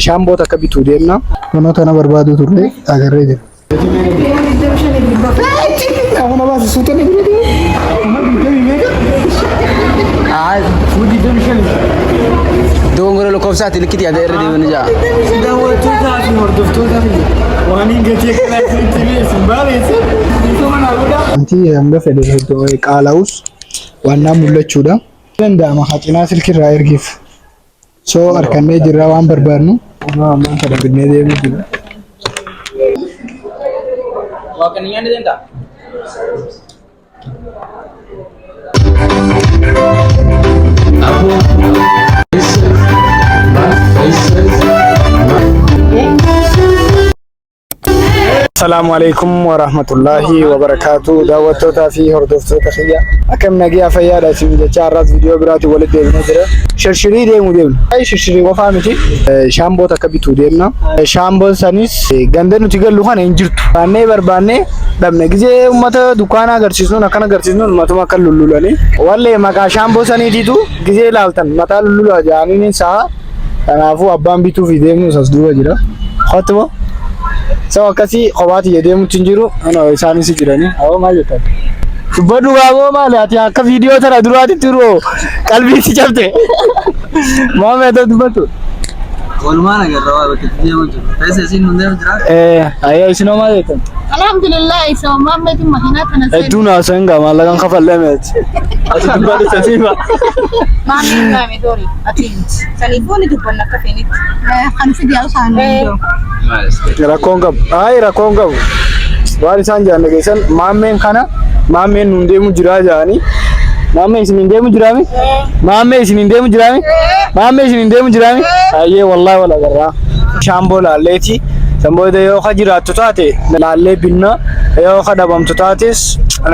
shaamboo takka bituu deemna. Mana kana barbaadu turre agarree jira. Amana baasi suutanii bituu. Fuudhi deemshan. Dongora lakkoofsaatti likkiti yaada irra deeman jaa. Daawwattootaa fi hordoftoota fi waan hin gatii kana isin baaleessa. Wanti hanga fedhe qaala'us waan mul'achuudha. Danda'ama haacinaa silkirraa ergiif. So harkannee jirra waan barbaadnu. Ammaan kana binnee deemuu jira. Waa kan nyaanni danda'a. Assalamu alaikum warahmatullahi wabarakatuh. Daawwattoota fi hordoftoota kiyya akkam nagaa fayyaadha isin jecha har'as viidiyoo biraatti walitti deebinee jira. Shirshirii deemuu deemna. Shirshirii qofaa miti. Shaamboo takka bituu deemna. Shaamboon sanis ganda nuti gallu kana hin jirtu. Baannee barbaannee dhabne gizee uummata dukkaana agarsiisnuun akkana agarsiisnuun uummatuma akka lullulanii. Wallee maqaa shaamboo saniitiitu gizee ilaaltan mataa lullula jaaniin sa'a. Kanaafuu abbaan bituuf deemnu isas duuba jira. Hottuma. So akkasii kophaatti deemuutti jiru isaanis jiranii awwa maal jettan dubbadhu baaboo maali ati akka viidiyoo tana duraatti turu qalbiitti cabte Mohamed dubbatu Walumaan agarra waa bakka deemu jiru. Pesa isin nu deemu jira. Ayya isin maal jettan Alhamdulillah isa Mohamed mahina kana sai Eduna sanga malagan kafallamet ati dubbadhu sasiba Mami ngame dori atint telefoni dubbanna kafenit kan fidi au sanu rakkoon qabu rakkoon qabu waan isaan jaanne keessan maammeen kana maammeen nuun deemu jiraa jaanii maammee isin hin deemu jiraami maammee isin hin deemu jiraami maammee isin hin deemu jiraami ayyee wallahi wala garraa shaamboo laalleeti samboode yoo ka jiraattu taate laallee binna yoo ka dhabamtu taates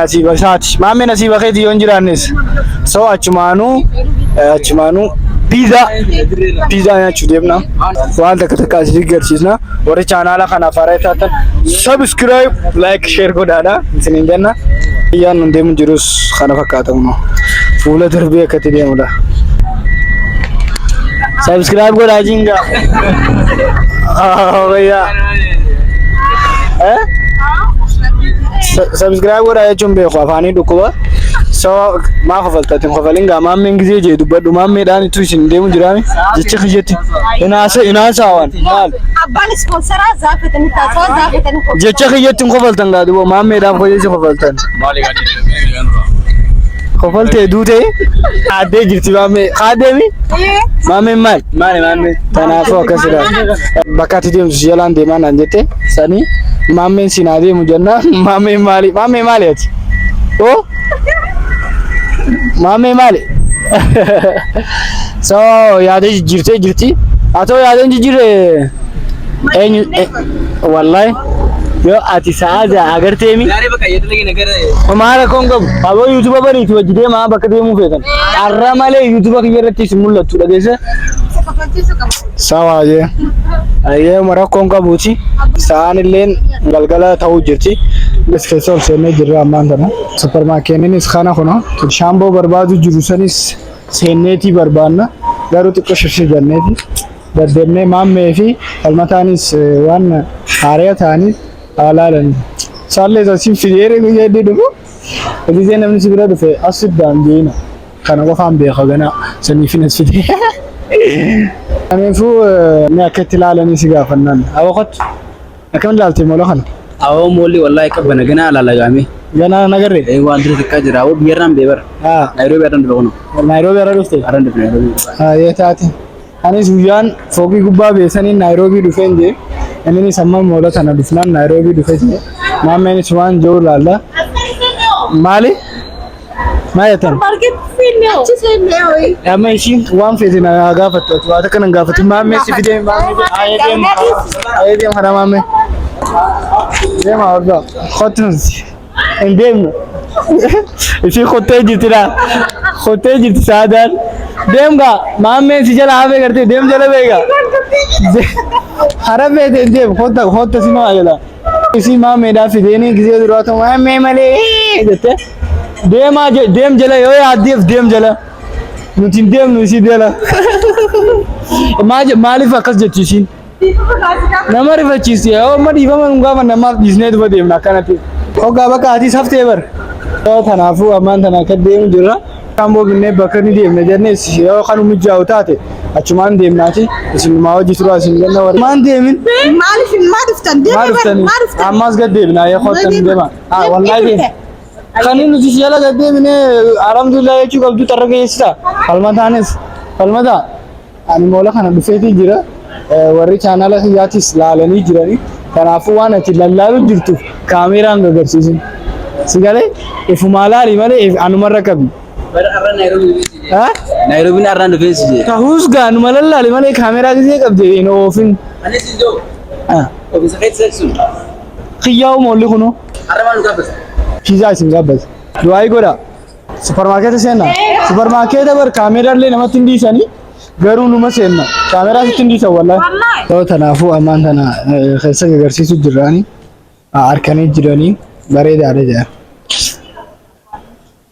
nasiiba isaati maammee nasiiba keeti yoo hin jiraannes so achumaanuu pizza nyaachuu deemna waan takka takka asii agarsiisna warri chaanaala kanaaf haaraa taatan subscribe like share godhaadha isin hin jenna iyyaan nun deemu jirus kana fakkaatamu fuula darbee akkatti deemudha subscribe godhaa jinga wayyaa subscribe godhaa jechuun beeku afaanii dhukkuba so ma kafaltatin kafalinga maammeen gizee jee dubbadhu maammeedhaan itu isin deemu jiraami jecha kijetti inaasa waan maal abbaan sponsora zaafatan taasoo zaafatan jecha kijetti kafaltan gaadu maammeedhaan kojeesi kafaltan maali gaadi kafalte duute adee jirti maammee qaadeemi maammeen maali tanaafuu akkasida bakka ati deemtu jalaan deemaa naan jette sanii maammeen sinaa deemu jenna maammeen maali ati oo Mami mali. So yaade jirti. Ato yaade jire. Enyu wallahi yo ati saaja agartemi. Yaare bakka yeedlegi nagara. Hamaara kongo abo YouTube bari tu wajide ma bakka deemu feetan. Arra male YouTube kiyyarratti simulatu dhageessa. Sawa je. Ayye mara kongo buuti. Saan illeen galgala ta'u jirti. Special sene jirra amantana. Supermarketiin is khana kono. Shaamboo barbaadu jiru sanis seenneeti barbaanna. Garuu xiqqoo shirshii janneeti. Daddeemnee maammee fi falmataanis waan haaraa ta'anii alaalan. Saallee asiin fideere guyyaa dhufu. Gizee namni si bira dhufe asidaan deena. Kana qofaan beeka gana saniifinas fidee. Kanaafuu ni akkatti ilaalanii si gaafannaan. Awwaqatu akkam ilaaltee mola kana? Awwa molli wallahi kabbana gana alalagame. Gana nagarre? Waan dura tikka jira. Awwa biyarran beebar. Nairobi adan dhufe kono. Nairobi adan dhufte? Adan dhufe Nairobi. Yeetaati. Anis guyyaan foogii gubbaa beesanii Nairobi dhufeen jee. Inni samma mola kana dhufnaan Nairobi dhufe jee. Maammeenis waan jiru laalla. Maali? Maayatan? market finne Amma ishiin waan feete na gaafattu waan akka nan gaafatu maammee si fidee ayee deem kana maammee. Deema orda khotnusi. Endem. Isi khotte jitira. Khotte jit saadar. Demga maammee si jala ave karte dem jala beega. Harabe dem khotta sino ayela. Isi maammee da fideni gizee durata maammee male jette. Dem jala yo adif dem jala. Nutin dem nusi dela. Maaliif akkas jettisin? nama rifachiisi yoo amma dhiifama nu gaafa namaaf dhiisnee dhufa deemna akkanatti hoggaa bakka ati saftee bar yoo kanaafuu ammaan tana akka deemu jirra shaamboo binnee bakka ni deemna jennes yoo kan mijaa'u taate achumaan deemnaati isinumaa hojii turaa isin jenna warri maan deemin ما دفتن ammas gad deemnaa yoo kottan deema wallaahi kan inni nuti jala gad deemine alhamdulillah jechuu qabdu tarra geessita falmata ani moola kana dhufeetii jira warri chaanala kiyyaatis laalanii jiranii kanaafuu waan ati lallaalu jirtuuf kaameeraan gagarsiisin sigalee ifumaa laali malee anumarra qabi Nairobi arraan dhufee si jee. ta'us gaanuma lallaali malee kaameeraa gisee qabde hin oofin Anis iddoo. Ofiisa keessa seeksuun. kiyyaa'u moolli kunoo Arrabaan nu gaabbata. Pizza isin gabbata. Du'aayi godha. Supermarket seenna. Supermarket bar kaameraallee namatti hin dhiisanii garuu numa seenna. Kaameraa sitti hin dhiisan wallahi. Yoo tanaafuu ammaan tana keessa agarsiisu jirraani. Harkanii jiranii bareedaadha jedha.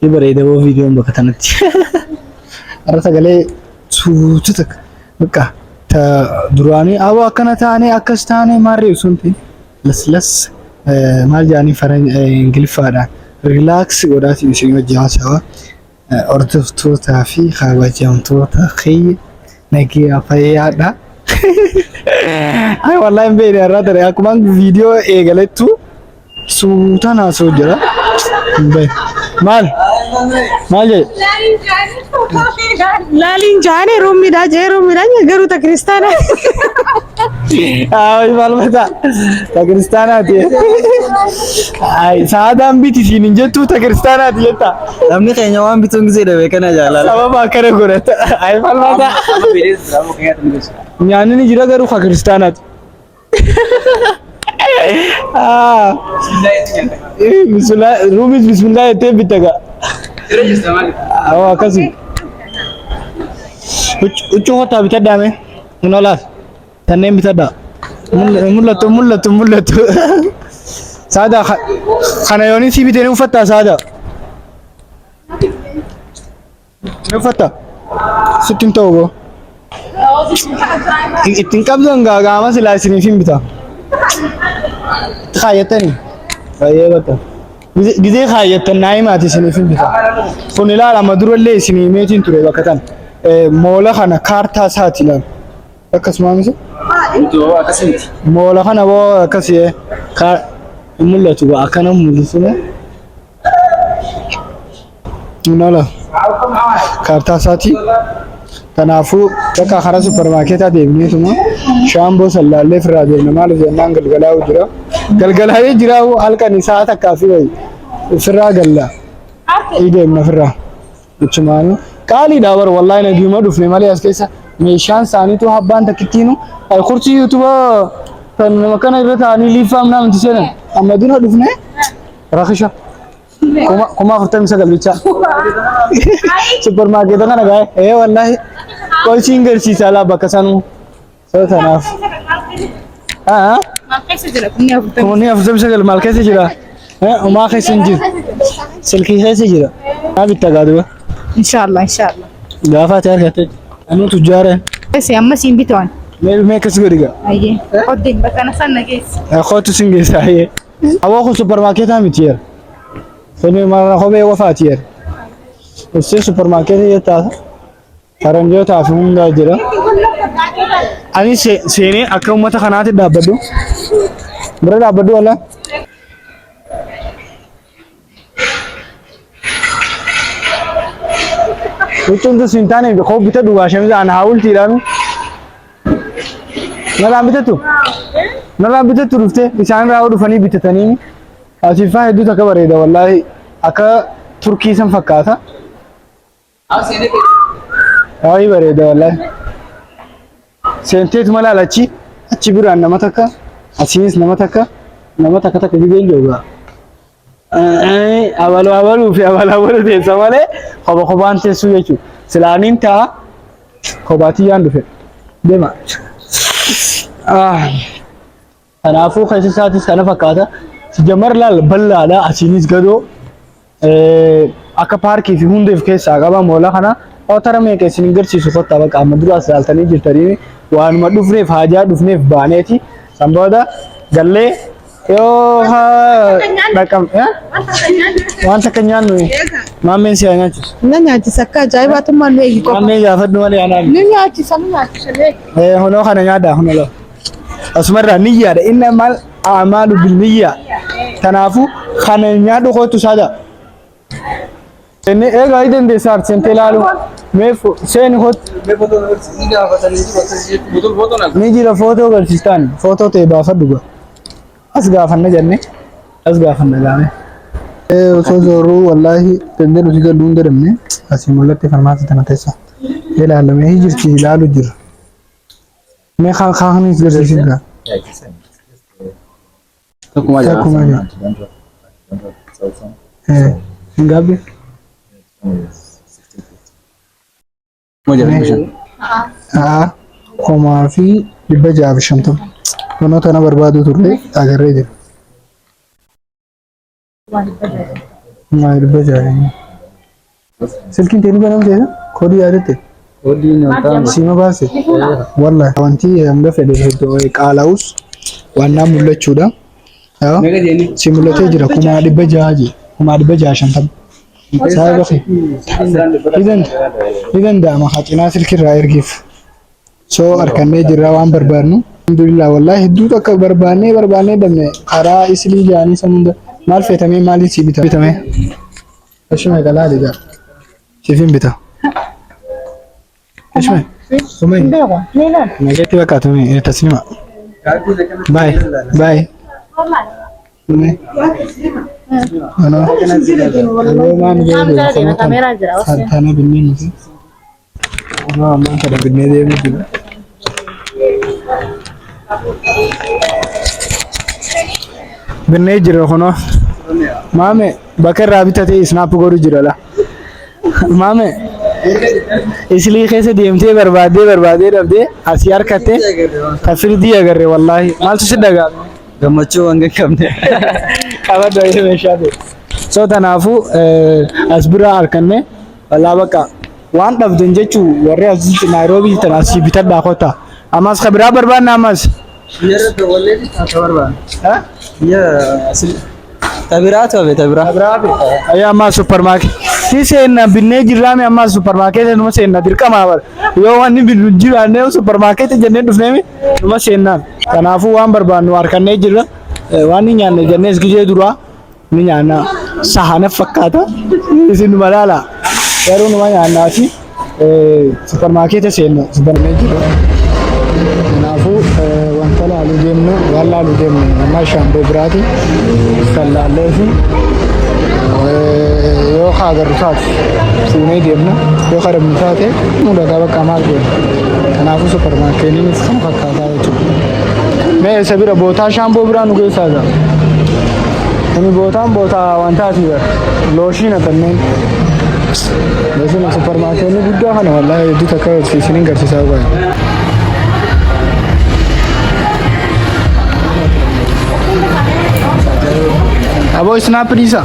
Ni bareeda boo viidiyoon bakka tanatti. Har'a sagalee suutu takka. Bakka ta duraanii aboo akkana taanee akkas taanee maarree sun las maal jedhanii ingiliffaadhaan rilaaks godhaatiin isin wajjin haasawaa hordoftoota fi kabajamtoota kiyya nagaa fayyaadha. Ay wallahi hin beekne irraa ture akkuma viidiyoo eegalettu suutaan haasa'u jira. Maal jedhe? Laalin jaane ruumidha jee ruumidha garuu ta kiristaana. Ay falmata ta kiristaanaati. Ay saadaan biti siin hin jettu ta kiristaanaati jetta. Namni keenya waan bituun gisee dhabe kana jaalala. Sababa akkana godhata. Ay falmata. Amma beeles amma keenyatti ni geessu. Nyaanni ni jira garuu ka kiristaanaati. Ruumis bismillah jettee bittaga. Siree jirta maali? Awwa akkasii. Huccuu hotaa bitadhaame. Kun olaas. Tanneen bitadhaa. Mul'atu. Saada kana yooni si bitee ni uffattaa saada. Ni uffattaa? Sitti hin ta'u boo. Ittiin qabdan gaagama silaa isiniif hin bitaa. Kaayyatanii. Baay'ee bakka. Gizee kaayyattan naa'imaati isiniif hin bitaa. Kun ilaalama durallee isinii meetiin ture bakka tan. Moola kana kaartaa isaati ilaala. Akkasuma miti? Iddoo akkasitti. Moola kana boo akkasii mul'atu akkana mul'isune. Nola. Kaartaa isaati. Kanaafuu bakka karaa supermarketaa deemneetuma shaamboo sallaallee firaa deemna maaliif jennaan galgalaa'u jira. Galgalaa'ee jira halkan isaa takkaa fi wayi firaa galla. Deemna firaa. Jechumaanii qaaliidha bara wallahi nagiyuma dhufne malee as keessa meeshaan isaaniitu habbaan takkittiinu kursi yuutuba kan makana irra taa'anii liifaam naamti seenan amma dura dhufne rakisha. Kuma 49 bicha. Supermarket kana gahe wallahi qoysiin garsiisa laa bakka sanuu soo tanaaf Maal keessa jira kunni 49 maal keessa jira umaa keessa hin jiru silkii keessa jira maa bitta gaaduma inshallah gaafa ati argatte anu tujjaare ese amma siin bitoon mee kas godiga ayye odde bakana sanna geessa khootu sin geessa ayye awoo kun supermarketaa miti yer soni mara hobee wafaati yer ese supermarketii yetaa faranjootaa fi hundaa jira ani seenee akka uummata kanaatti dhaabbadhu bira dhaabbadhu walla huccuun tu siin taane koo bita dhugaa shamiza ana haawultiidhaanu nalaan bitattu dhufte isaan irraa dhufanii bitatanii asiifaa hedduu takka bareeda wallaahi akka turkii san fakkaata. Ay bareeda wallahi. Seenteetu mala achi biraan nama takka asiinis nama takka takka bigeen jooga. Abaluu fi abaluu teessa malee kophaan teessuu jechuudha. Silaaniin ta'a kophaatiyyaan dhufe deema. Kanaafuu keessa isaatis kana fakkaata. Sijamar laal bal'aadha asiinis gadoo akka paarkii fi hundeef keessaa qaba moola kana Otara meeqa isin garsiisu kottaa baqa amma dura as ilaaltanii jirtanii waanuma dhufneef haajaa dhufneef baaneeti san booda gallee yoo dhaqam waan takka nyaannu maammeen si haa nyaachisu. Na nyaachisa akka ajaa'ibatummaan nu eegi qofa. Maammee gaafadhu malee anaan. Ni nyaachisa lee. Honoo kana nyaadhaa honoo asumarraa niyyaadha inni maal amaalu bilmiyyaa tanaafu kana nyaadhu kootu saada. Inni egaa dandeessaa arsentee ilaalu meefu seeni kootu. Ni jira footoo agarsiistaan footoo ta'e baafadhu gaa. As gaafanna jenne as gaafanna gaame. Osoo zorruu wallaahi dandee nuti galuu hin dadhabne asii mul'atti farmaasii tana teessa ilaalamee jirti ilaalu jira. Mee kaakanis garsiisin gaa. Tokkuma jira. Ngabe. Homaa fi 650. Kunoota na barbaadu turre agarree jira. Maal bajaajani? Silkiin teeni banamte jira? Koodii yaadatte? Koodii nyaataa. Siima baase? Wallahi wanti hanga fedhe hedduu qaala'us waan naa mul'achuudha. Si mul'atee jira 600 650. Saa bakki. Idan daama haacinaa silkirraa ergiif. So arkannee jirra waan barbaadnu. Alhamdulillah wallahi hedduu takka barbaannee dhabne karaa islii jaanii samunda maal feetamee maaliin si bitame ashuma galaa diga sifin bita ashuma sumay nagati wakatume taslima bye bye ana man gele kamera jira wase tana binne nuti ana man kada binne de mutu binne jira hono mame bakar rabitate snap goru jira la mame इसलिए कैसे डीएमटी बर्बादे रब्दे आसियार करते तफिर दिया कर रहे वल्लाही माल से डगा गमचो अंगे कमने खबर दो ये मेशादे सो तनाफु असबुरा अरकन में वल्ला बका वान तब दिन चू वरे अजीत नायरोबी तनासी बितर दाखोता अमास खबरा बर्बाद नामस ये तो बोले खबर बा हां ये असली तबीरात होवे तबीरात अया अम्मा सुपरमार्केट से ना बिन्ने जिला में अम्मा सुपरमार्केट है नमसे ना दिरका मावर यो वानी बिजुरा ने सुपरमार्केट जन्ने दुफने में नमसे ना तनाफु वान बर्बाद वार करने जिला वानी न्याने जन्ने इसकी जे दुरा नि न्याना सहाने फक्काता इसिन मलाला यारो नुवा न्याना सी सुपरमार्केट से ना सुपरमार्केट नाफू वंतला आलूजेमनो वाला आलूजेमनो अम्मा शाम्बो ब्राती सल्लाले सी यो खागर साथ सुने देमना यो खरब साथे मुंडा का कमाल को नाफू सुपरमार्केट में इसका फक्काता है मैं सभी बोता शाम्बो ब्रा नुगे साजा हमें बोता वंता थी लोशी ना तन्ने वैसे ना सुपरमार्केट में बुद्धा खाना वाला है यदि तक सीजनिंग करते साहब Abo snap disa.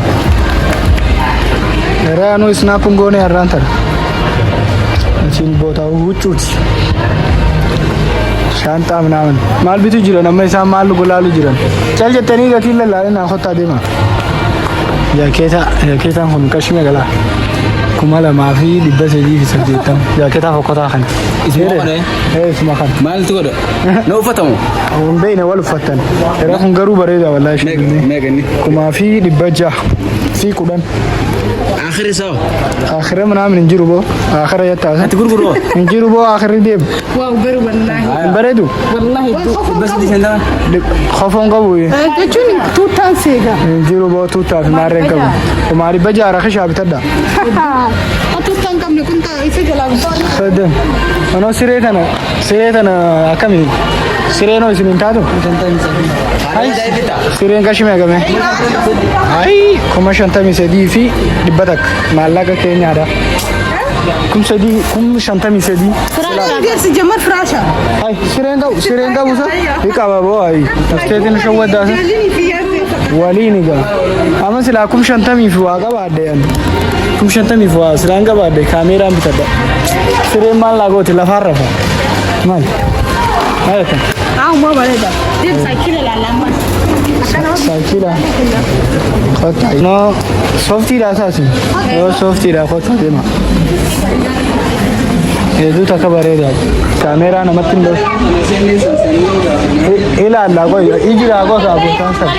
Era anu snap ngone arrantar. Sin bota huchuti. Shanta mnawan. Mal bitu jira nama isa mal gulalu jira. Chal jetani gati la na khota dema. Ya keta hun kashme gala. Kumala maafi dibba sedi fi sabjetam. Ya keta khota khan. Ismane. Isma khan. Mal tu kodo. No fatamu. On bayna wal fatan. Era hun garu bareda wallahi shugni. Megani. Kuma fi dibba jah. Fi kudan. آخر سوا آخر من عام نجربه آخر يتعه تقول نجربه آخر ديب واو برو والله بردو والله بس دي سندا خوفون قبوي تجوني توتان سيجا نجربه توتان مارين قبو وماري بجا رخش عبتدا توتان كم نكون تايسي جلاب صدق أنا سيرتنا أكمل سيرينو سيرين تادو سيرين كشمي أكمل أي كم شنطة مسدي في دبتك مالك كينيا هذا كم شنطة مسدي فراشة سجمر فراشة هاي سيرين دا بوسا هيك أبغى أي أستاذنا شو ودا waliin egaa amma silaa 50,000 fi waa qabaadde 50,000 fi waa silaan qabaadde kaameeraan bitadha sireen maal laa gooti lafaan rafa maal haayatan mau baleda. Dia sakit lah lama. saakila kota no softiidha taasi yoo softiidha kota deema hedduu takka bareeda kaameeraa namatti hin dhoofne ilaalla qoy ijira gosa abbootaan sana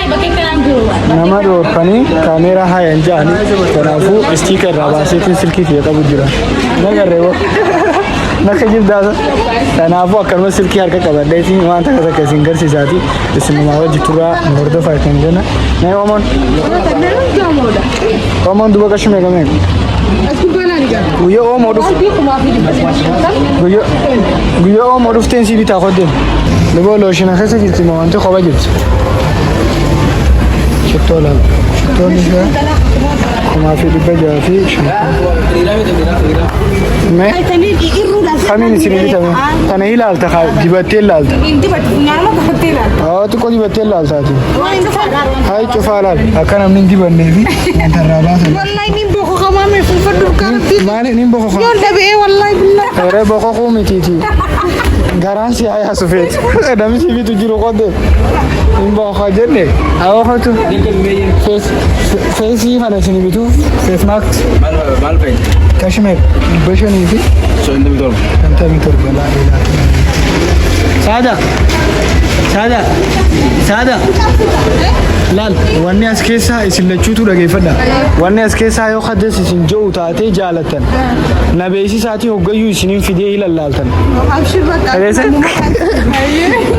nama dhoorkanii kaameeraa haayan ja'anii kanaafuu istiikar irraa baaseetiin silkii kiyya qabu jira nagarree naka jibdaasa kanaafuu akkanuma silkii harka qabadheetiin waan takka takka isin garsiisaati isinumaa wajji turaa nu hordofaa kan jenna mee oomoon duba qashumee gamee guyyaa oomoo dhufu guyyaa oomoo dhufteen sii bitaa koddeem luboo looshina keessa jirti moo wanti kopha jirti shittoo laala shittoon isaa 1,600 mee kamiin isin bitame kana ilaalta dibattee ilaalta xiqqoo dibattee ilaaltaati haa cufaa laal akka namni hin dibannee fi wanta irraa baasan maali nin bokokaa bokokuu mitiiti garaan si haa yaasufeet namichi bitu jiru qodde hin bokokaa jenne awwafatu feesii kana isin bitu fees maakt kashmeer 500 fi Antamii torba laa Saada laal wanni as keessaa isin lachuutu dhageeffadha wanni as keessaa yoo kaddas isin jiru taatee jaalattan na beeksisaatii hoggayyuu isiniin fidee ilallaaltan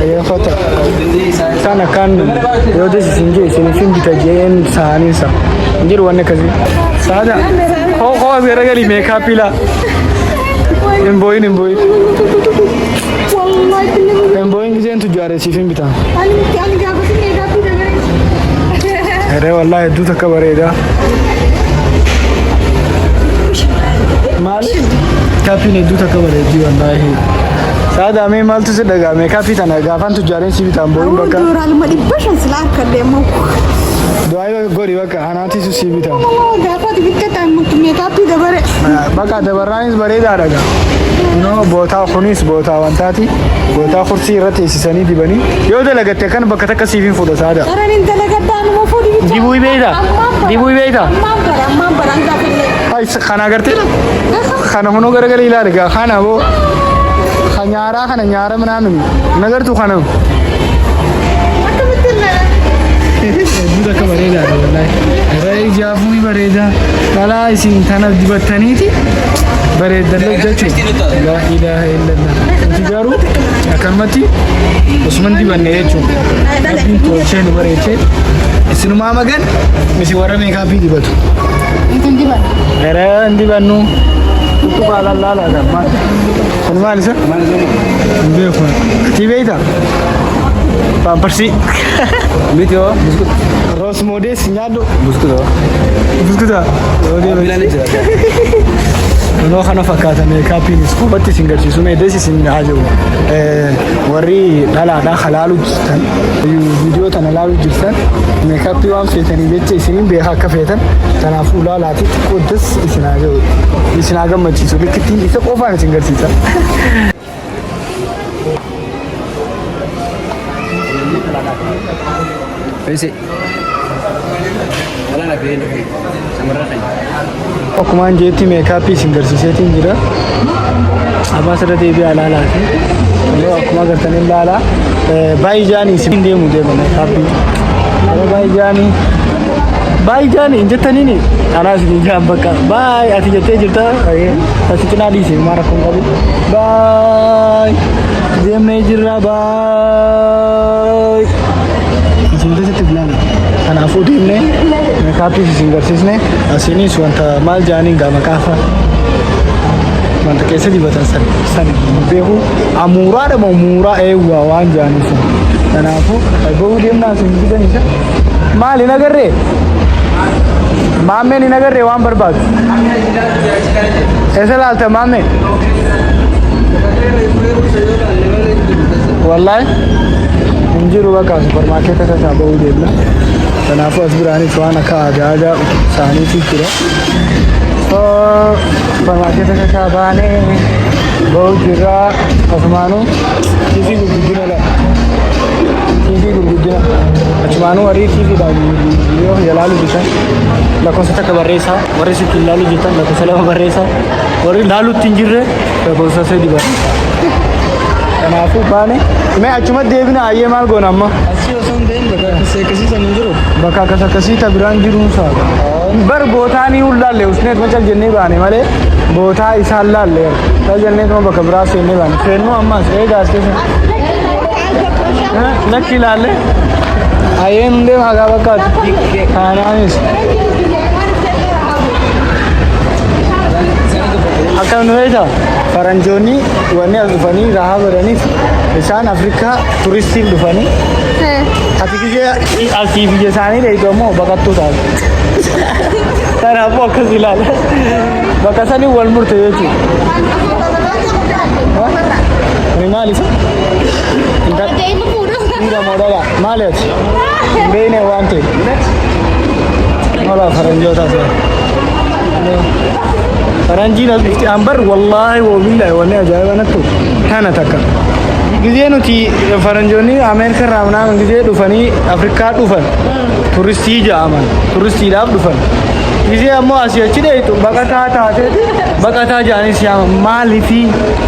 ayyafata isaan akkaan yoo des isin jee isiniifin bita jeen saaniinsa jiru wanni akkasii Saada koo bira galii meekaappii laa Emboyin gizeen tujjaare siifin bitaa. Eree wallahi hedduu takka bareeda. Maali? Kaappiin hedduu takka bareeddi wallahi. Saada mee maaltu si dhaga'ame kaappii tana gaafaan tujjaareen si bitaa emboyin bakka. Doayo gori bakka anaatisu si bitaa. Bakka dabarraanis bareedaa dhaga. No bootaa kunis bootaa wantaati bootaa kursii irratti teessisanii dibanii yoo dalagatte kan bakka takka siifin fuudha Saada. Dibuu beeyta kana agartee kana hunoo garagalee ilaali gaa kana boo kana nyaara minaamin nagartuu kana. Hedduu akka bareedaadha wallahi irraa ijaafuu bareeda dhalaa isin tana dibattaniiti bareedan jechuudha laa ilaaha illallah wanti garuu akkanumatti osuma dibanne jechuudha abbiin tolchee nu bareechee isinumaa magan misi warra meekaappii dibatu irraa hin dibannu tuttuqaa lallaalaadha kun maal isa hin beeku ati beeyta Pampersi. Video. Rose modest nyado. Buskuta. No kana fakkaata meekaapiin iskuubatti isin garsiisu mee dees isin haaja'u warri dhalaadhaa halaalu jirtan viidiyoo tana laalu jirtan meekaappii waan feetanii jecha isiniin beekaa akka feetan kanaafuu laalaati xiqqoo des isin haaja'u isin haa gammachiisu likkittiin isa qofaan isin garsiisa. Akkumaan jeetti meekaappii isin garsiiseetiin jira. Abbas irra deebi'aa laalaati. Yoo akkuma agartanii laalaa baay'ee jaanii isin deemu deema meekaappii. Baay'ee jaanii hin jettaniini anaa isin jaan bakka baay'ee ati jettee jirta asi cinaa dhiise maara kun qabu baay'ee deemnee jirra baay'ee. Isin keessatti bilaana. Kanaafuu deemnee meekaappii isin garsiisne asinis wanta maal jaaniin gaa maqaafa wanta keessa dibatan san beeku amuuraadha moo muuraa eewwaa waan jaaniif kanaafuu bahuu deemnaa isin bitanisa maali nagarree maammeen hin agarree waan barbaadu eessa laalta maammee wallaahi hin jiru bakka supermaarkeeta keessaa bahuu deemna Kanaafuu as biraanis waan akka aadaa isaaniitii jira. Supermaarkeeta keessaa baanee ba'uu jirra. Asumaanuu TV gurguddina dha. TV gurguddina. Achumaanuu warri TVdhaan yoo ilaalu jiran lakkoofsa takka barreessaa. Warri sitti ilaalu jiran lakkoofsa lama barreessaa. Warri ilaaluutti hin jirre lakkoofsa sadi barreessaa. Kanaafuu baane mee achuma deebina ayyee maal goona amma? Asii osoo hin deemin bakka akkasii san hin jiru. Bakka akkasii ta biraan jiruun saaba. Bar bootaa ni ulaalle usneet macal jennee baane malee bootaa isaan laalle. Ta jennee tuma bakka biraa seennee baane. Seennuu ammas eegaa as keessa. Lakki laalle. Ayyeen hundee magaa bakkaati. Kaanaanis. Akkam nu beektaa? Faranjoonni wanni as dhufanii rahaa godhaniif isaan Afrikaa turistiif dhufanii ati gisee asii biyya isaanii dheeyitu ammoo baqattuu taatu. Kanaafuu akkas ilaala. Bakka sanii wal murte jechuudha. Kuni maali isa? Dhiira moodala. Maali ati? Hin beekne waan ta'e. Nola faranjoota asii. Faranjiin as dhufti ambar wallaahi wabillahi wanni ajaa'iba nattu kana takka. Gizee nuti faranjoonni Ameerikaa irraa amnaa gizee dhufanii Afrikaa dhufan turistii ja'aman turistiidhaaf dhufan. Gizee ammoo asii achi dheeyitu baqataa taate baqataa ja'anis yaaman maaliifi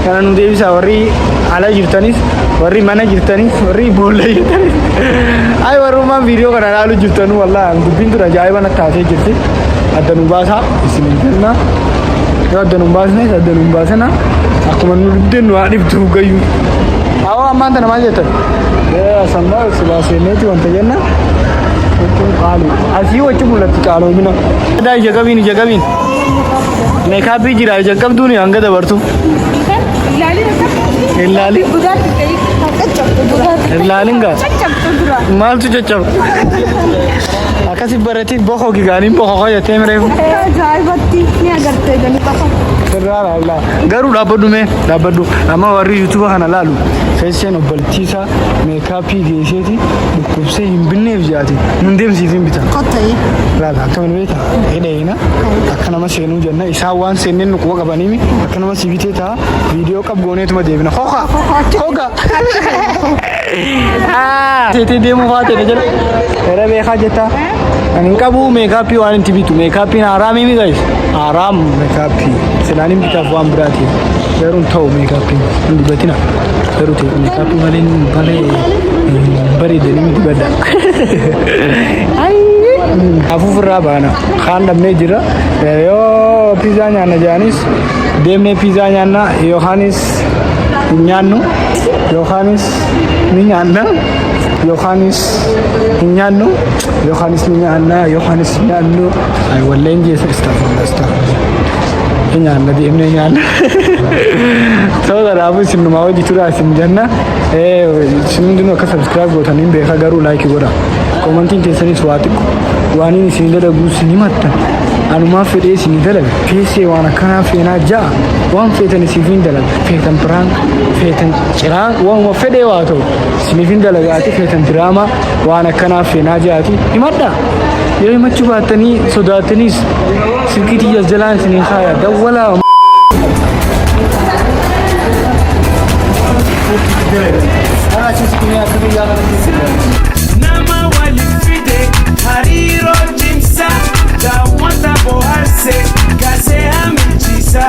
kana nu deebisa warri ala jirtanis warri mana jirtanis warri boolla jirtanis. Ay warrumaan viidiyoo kana ilaalu jirtanu wallaahi dubbiin tun ajaa'iba natti taatee jirti. Adda nu baasaa isin kennaa. Adda nu baasne adda nu baasna akkuma nu dubden nu adibtu gayu awa amanta na maal jettan samba silaaseneeti wanta jenna qaalu asii wachi mul'atti qaaloomina daa jagabiin meekaappii jira jalqabduun hanga dabartu ilaalin gaa maaltu caccabdu akkasi barati boko gigaaniin boko qoyatee mireefu ajaa'ibatti ni agartee gani qofa. Sirraa laala garuu dhaabbadhu amma warri yuutuuba kana laalu feeseen obbalchiisaa meekaappii geesseeti dhukkubsee hin binneef jaati nun deemsiifin bitan. Qotta'ee. Laala akkamiin beekta hidheena akka nama seenuu jenna isaan waan seenneen nu quba qabaniimi akka nama si bitee ta'a viidiyoo qabgooneetuma deebina hoka. Seetee deemuu faate na jala era beekaa jettaa. Ani qabu meekaappii waan inti bitu meekaappiin haraamii mi gayis haraam meekaappii silaanin bitaaf waan biraati garuun ta'u meekaappiin hin dubatina garuu ta'e meekaappii malee bareedanii miti badda. Afuuf irraa baana kaan dhabnee jira yoo piizaa nyaanna jaanis deemnee piizaa nyaanna yookaanis hin nyaannu yookaanis ni nyaanna. Yohanis nyaannu Yohanis nyaanna Yohanis nyaannu ay walleen jeesa astaghfirullah nyaanna deemnee nyaanna sababa isin numaa hojii turaa isin jenna isin hundinuu akka subscribe gootaniin beekaa garuu like godha komantiin keessanis waa xiqqo waaniin isin dalagu isin himattan anumaa fedhee isin dalaga feesee waan akkanaa feenaa ja'a waan feetan isiifin dalaga feetan biraan feetan ciraan waanuma fedhee waa ta'u isiniifin dalagaati feetan diraamaa waan akkanaa feenaa ja'aati himadha yoo himachuu baattanii sodaattaniis silkii xiyyaas jalaan isiniin kaaya dawwalaa. Nama walifide hariro jimsa dawata boharse kase amichisa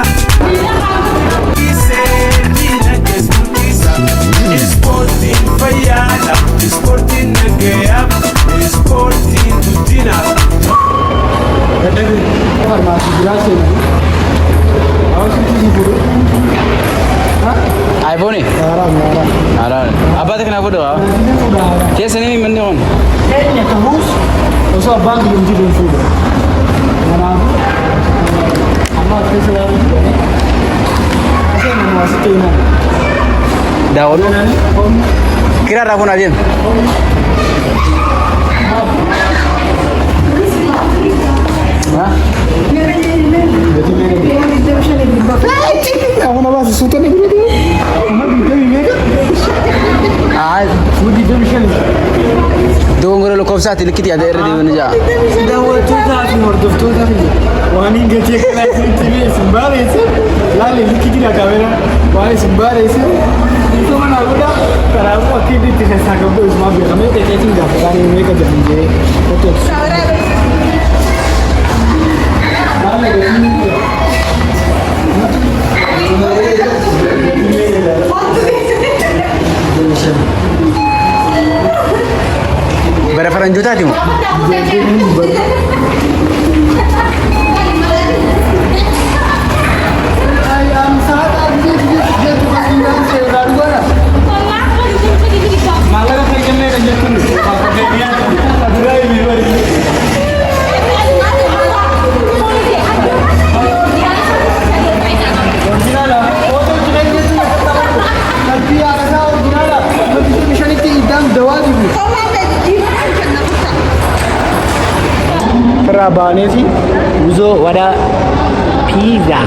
kise dina kesbukisa sporting fayada sporting nagayab sporting tutina farmasi jelasin awas itu buru iPhone ni? haram Haram. Apa tu kenapa doa? Dia sini mana on? kayaknya terus usah bang belum tidur sudah mana ama kesalahan saya mau masuk ke Daun. Kira rakun aja. Hah? Aku nama sesuatu ni. Kamu bisa mimik? Fudi demishan. Dunguro lo kofsati likiti ada erdi menja. Daawwattoota fi hordoftoota fi waan hin gatii kana isinitti isin baareesse laale likiti la kamera waan isin baareesse itti mana guddaa kanaafuu akka inni itti keessaa qabdu isuma beekamee qeqeetiin gaafa gaanii meeqa jedhan jedhee qopheessu. Bara faranjotaati mo. Baanesi uzo wada pizza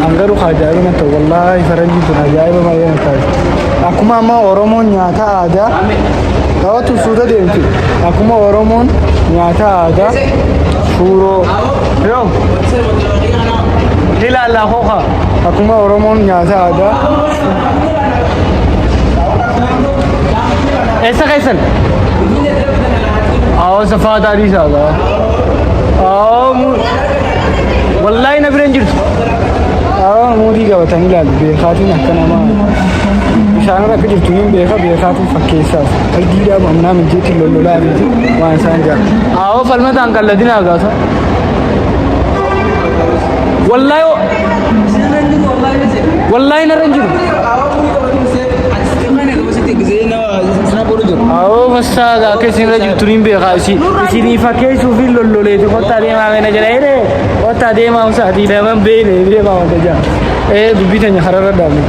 angaru khajaabi na ta'u wallahi faranji tun ajaa'iba baay'ee na taate akkuma amma oromoon nyaata aadaa daawwatu suuta deemti akkuma oromoon nyaata aadaa suuroo yoo ilaalla hoha akkuma oromoon nyaata aadaa eessa keessan आओ सफादारी साला आओ والله نبرين جرت आओ मोदी का बतानी लाल बेखाती नक्कना मा निशान रख जरतु yin बेखाती फकेसा हल्दीरा मन्ना में जेती लोलोला में वहां सांजा आओ फलमा तांग कर लदिन आ गया था والله नरंजू आओ बस्सा जाके सिंगरा जुतुरीम बेखासी इसीनी फके सुफी लोलोले तो कोता दे मांगे न जरा रे कोता दे मां साथी दे मैं बेले रे मां तो जा ए दुबी तन्या हररा डाली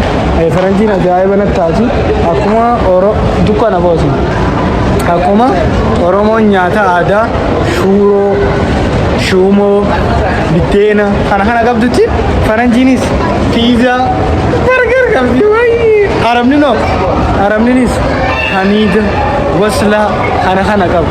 ए फरंजी ना जाए बना ताजी akuma oro dukana bosi akuma oromo nyaata ada shuro shumo bitena kana gabduti faranjinis pizza burger gabdi wai aramninis hamid wasla kana gab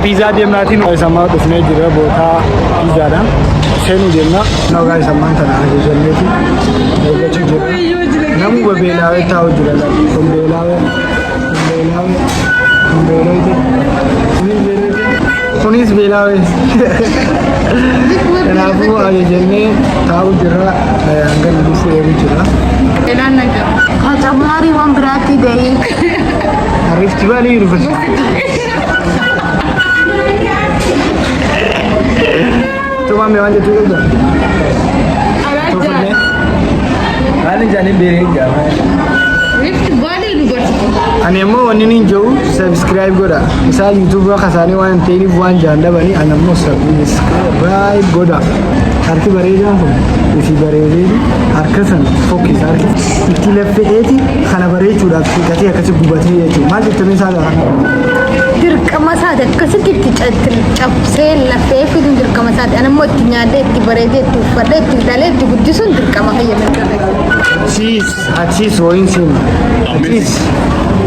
pizza देना थी ना समा उसने जिरा बोथा पिज़्ज़ा ना सेनु देना ना गाइस सम्मान था ना जल्दी थी वो बच्चे जो नम वो बेलावे था वो जिरा तुम बेलावे सुनीस बेलावे ना वो आगे जल्दी था वो जिरा अंगन दूसरे वो जिरा Elan naga. Kata mari wan berarti deh. Rift Valley University. Cuma memang itu juga. Ada. Kali jadi beringa. Rift Valley University. Ane mo ini jauh subscribe goda. Misal YouTube khasani wan teri wan janda bani anamo subscribe goda. Harki barega ho. Isi barega harkasan focus harki. Itti lafeeti khana bareechu da kati akasi gubati yechu. Mal itu misal Dirqama saada akkasitti cabsee lafee fiduun dirqama saada ana immoo itti nyaadhee itti bareedee itti uffadhee itti ilaalee itti guddisuun dirqama fayyadamu. Achiis wayin seenu achiis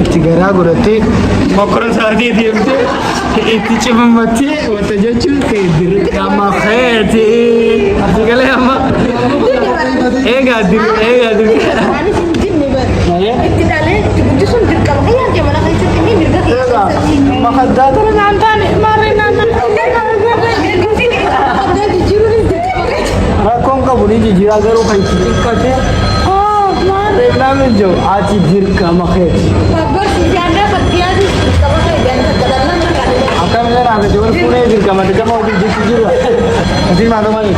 itti garaa godhattee mokkora isaatii deemtee itti cimammattee wanta jechuun dirqama feetee asii galee amma eegaa itti ilaalee itti guddisuun dirqama fayyadamu mana keessatti ni mirga keessatti. Makadata na nantani mari nantani rakon ka buri jira garu kai kate mari namen jo aji dirka makhe babar janda patiya di kamake janda kadana akan mera ame jor pune dirka mate jama udi jiru asin ma domani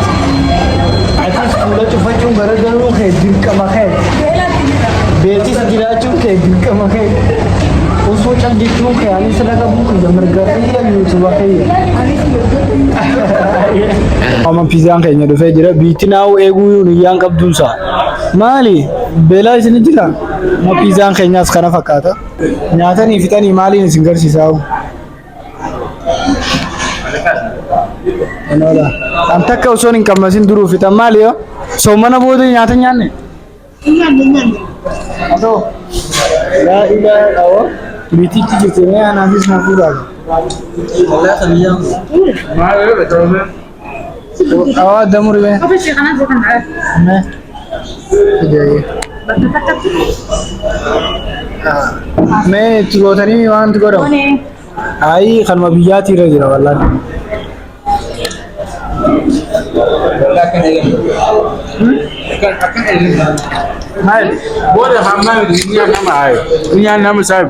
aji skula chu fachu gara garu khe dirka makhe beti jira chu khe dirka makhe उसको चल जितनों के आने से लगा बुक जमर गए या यूट्यूब पे हम पिज़्ज़ा खाएंगे तो फिर जरा बीतना वो एगु नहीं यांग कब दूसरा माली Beelaa isin jira? Ma piizaan keenyaas kana fakkaata. Nyaatanii fixanii maaliin isin garsiisaa? Anola. An takka osoo hin qammasin duruu fixan maali yoo? Soomana booda nyaata nyaanne? Nyaanne. Atoo. Laa ilaa dhawa. Bitichi jirtee anaafis na fuudhaa. Walaa sabiyyaan. Maal yoo beekame? Awaa damuri be. Kofi shi kana zo kan da. Ne. Ijaaye. Mee itti gootanii waanti godhamu? Ayi kanuma biyyaatti irra jira wallaan. Maal? Booda hammaa dunia nama ayo. Dunia nama sahib.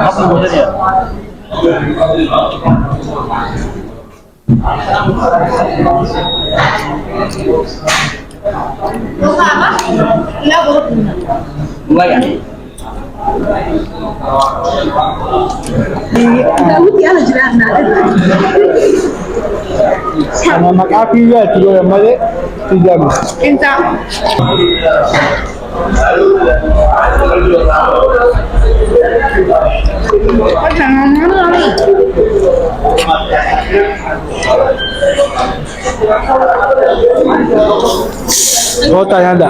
Apa bodanya? Mulai ya? Sama maqaa biyyaatti godhan malee fiigaa miti. Inta. Kota nyanda.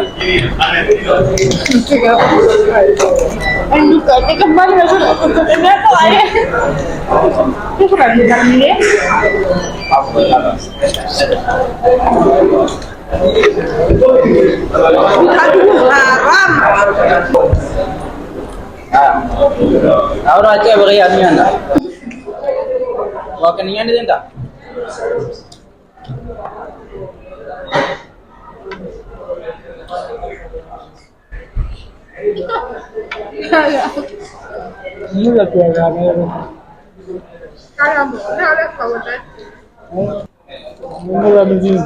Ahora aja bagi anian. Wah kenian dia tak? Ini udah keluarga ini. Kamu, ada kawan tak? Ini udah begini.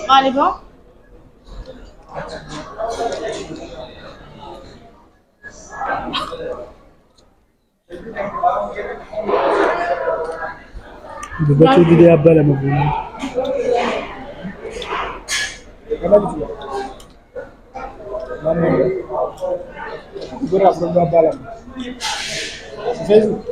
Mali bo? Betul dia apa lama bunyi. Apa itu? Mana? Berapa berapa lama? Facebook.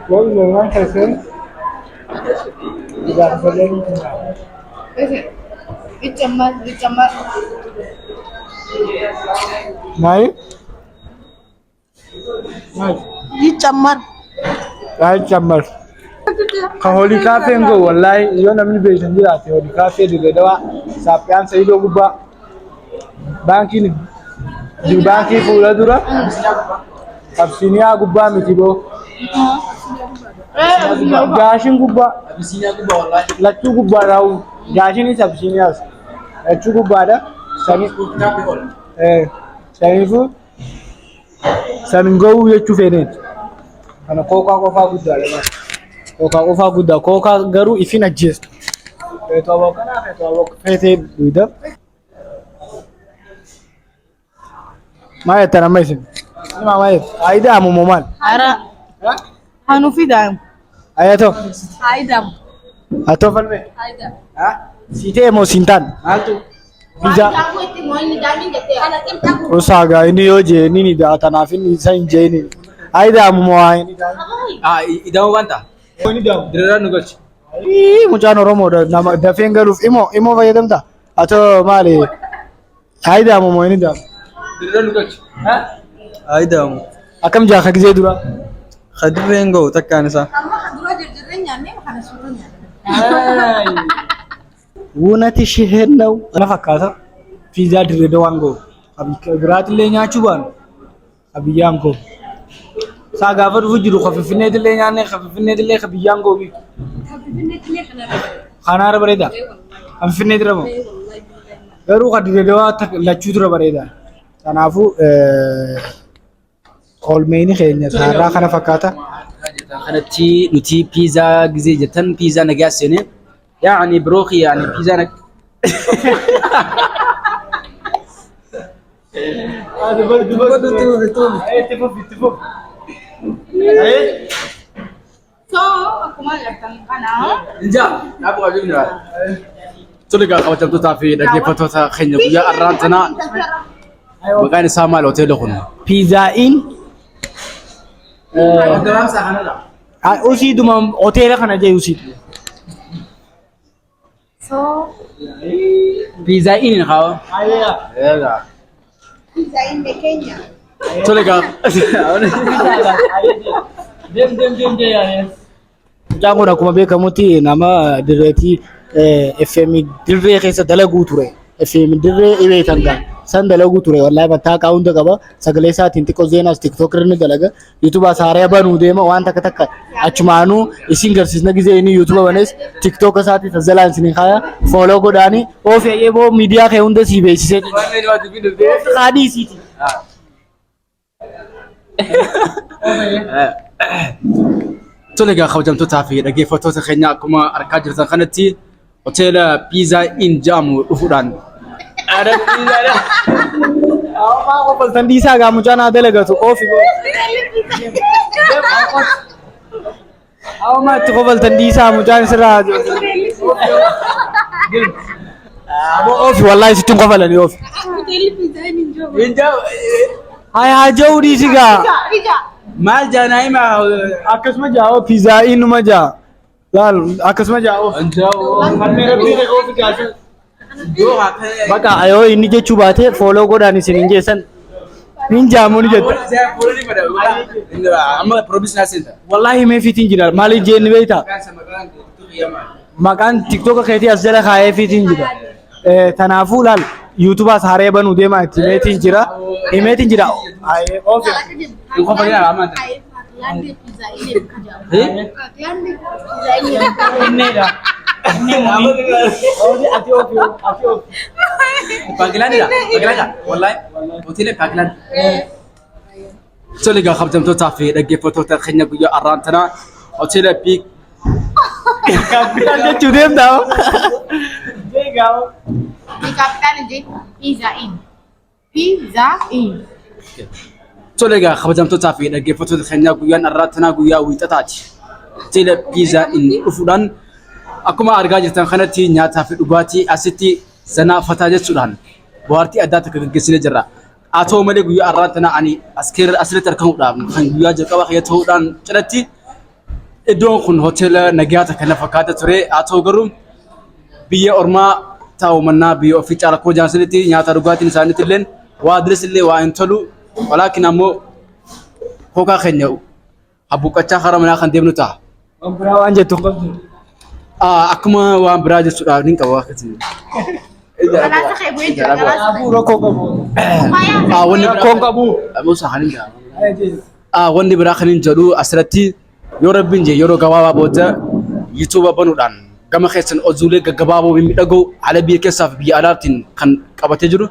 Kau memang कैसे? Tidak boleh. Dicamar. Naik? Naik. Dicamar. Naik camar. Kaholi kafe ngo wallahi iyo namni be tanjira te holi kafe daga dawa sapian sai do gubba banki ni di banki fula dura absinia gubba mitibo gashin gubba Abisinya aku bawa lagi. latu gubba raw gashin is absinia latu gubba da sani Tapi ol. sani fu sani go yechu fenet ana koka kofa gudda la koka kofa gudda koka garu ifina jist to abokana to abok fete duida maya tana maisin ma maya aida mu momal Ara. Hanu fidam. ayato Aidam. ato falme Aidam. ha site mo sintan Altu. Pizza. Kamu itu mau ini damin dete. Anak kita. Usaga ini yoje nini da tanafin ni san je ni aida mu mo ai ni da Ah, idamu banta. ni da Dirara nugas. Ih, mucano romo da fengaluf imo fayyadamta ato mali aida mu mo ni da Dirara nugas. ha Idamu. akam ja ka gize dura Khadrengo takkan sa. Kamu hadura jirjirnya nih makan suruhnya. wonati sheher naw ana fakata pizza dire do wango abi grat le nya chuban abi yango sa gafar fujiru khafifine de le nya ne khafifine de le khabi yango bi khana ra bareda am finne dire mo garu khadire do tak la chudra bareda tanafu oolmeeni keenya har'aa kana fakkaata. kanatti nuti piizaa gizee jettan piizaa nagaa seene yaani birooki yaani piizaa nag So, akkuma argitan kana Inja, aku wajib nih. Sudah gak kau jam tu tapi lagi foto tak kayaknya punya arang tanah. Makanya sama lo hotel kun. Piizaa'iin Dalam sana lah. usiiduma hoteela kana jee usiid. so Pizza ini kau. Ya gak. pizza in the Kenya. Sudah gak. Mucaan kun akkuma beekamutti nama dirreetii FM dirree keessa dalaguu ture. FM dirree ibeetan gaa san dalaguu ture wallahi battaaqa hunda qaba sagalee isaatiin xiqqoo zeenaas tiktookirri ni dalaga yuutuubaa saaree banuu deema waan takka takka achumaanuu isin garsiisna gizee inni yuutuuba banees tiktook isaatii tajaajilaa isin kaaya fooloo godhaanii oofee boo miidiyaa kee hunda sii beeksisee qaadii isiiti. Sudah gak kau jam tu tapi lagi foto tak kayaknya aku mah arka jirtan kanatti hotel pizza in jamu ufudan. Ada pizza ada. Maa qofaltan dhiisaa gaa mucaan haa dalagatu oofi maa itti qofaltan dhiisaa mucaan sirraa oofi wallahi sittin qofalani oofi haa ja'uu dhiisi gaa Mal janai mah akkasuma jaa'oo piizaa'iin numa jaa laal akkasuma jaa'oo bakka ayoo inni jechuu baate fooloo godhaan isin hin geessan hin jaamu ni jetta Saya boleh ni pada. Amma provisional center. wallahi mee fiitiin jira maaliif jeenni beeyta maqaan tiktoka keetii as jala kaayee fiitiin jira kanaafuu laal yuutubaas haree banuu deemaa itti himeetiin jira Kau pergi lah aman. Lande pizza in Lande pizza in innedha Panggilan ni dah. Panggilan dah. Wallahi. Hotelnya panggilan. Sudah gak kau jam tu tapi lagi foto tak kayaknya punya arang tanah hotelnya big. kapitaan jechuu deemtaa Di kapitan je pizza in. Pizza in. Sudah gak kau jam tu tapi lagi foto tak kayaknya punya arang tanah punya wita tadi. Hotelnya pizza in ufudan. Aku mah arga jirtan kanatti nyaata fi dhugaatii asitti sana fataa jechuudhaan bohaartii addaa takka gaggeessine jirra. Haa ta'u malee guyyaa har'aa tana ani asirratti argamuudhaaf kan guyyaa jalqaba kiyya ta'uudhaan cidhatti iddoon kun hoteela nagaa takka na fakkaata ture. Haa ta'u garuu biyya ormaa ta'u mannaa biyya ofii caala koo jaansanitti nyaata dhugaatiin isaaniitti illee waa dilis illee waa hin tolu. Walaakin ammoo hookaa keenya habbuqqachaa karaa manaa kan deemnu ta'a. biraa waan jettu hin qabdu Akkuma waan biraa jechuudhaaf ni qaba akkasii. Galata kayak gue aja. Abu rakkoo qabu Wanni rakkoon qabu Musa kan hin wanni biraa kan hin jedhu asirratti yoo rabbiin jee yeroo gabaabaa booda yuutuuba banuudhaan gama keessan oduulee gaggabaaboo miidhagoo haala biyya keessaa fi biyya alaatiin kan qabatee jiru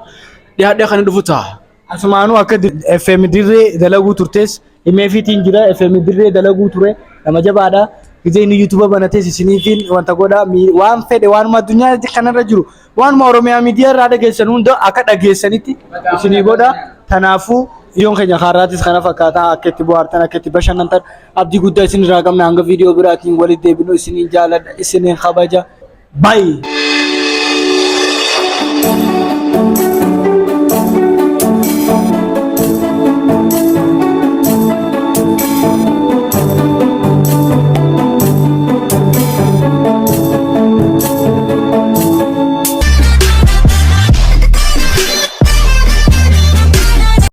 dhiyaadhee kan dhufu ta'a. asumaanuu akka FM dirree dalaguu turtes himeefiitiin jira FM dirree dalaguu ture nama jabaadha gizee inni yuutuuba banates isiniifin wanta godha waan fedhe waanuma addunyaa kanarra jiru waanuma oromiyaa miidiyaa irraa dhageessan hunda akka dhageessanitti isinii godha kanaafuu videoon keenya kaarraatis kana fakkaata akka itti bohaartan akka itti bashannantan abdii guddaa isin irraa qabna hanga viidiyoo biraatiin walitti deebinu isiniin jaaladha isiniin kabaja bye.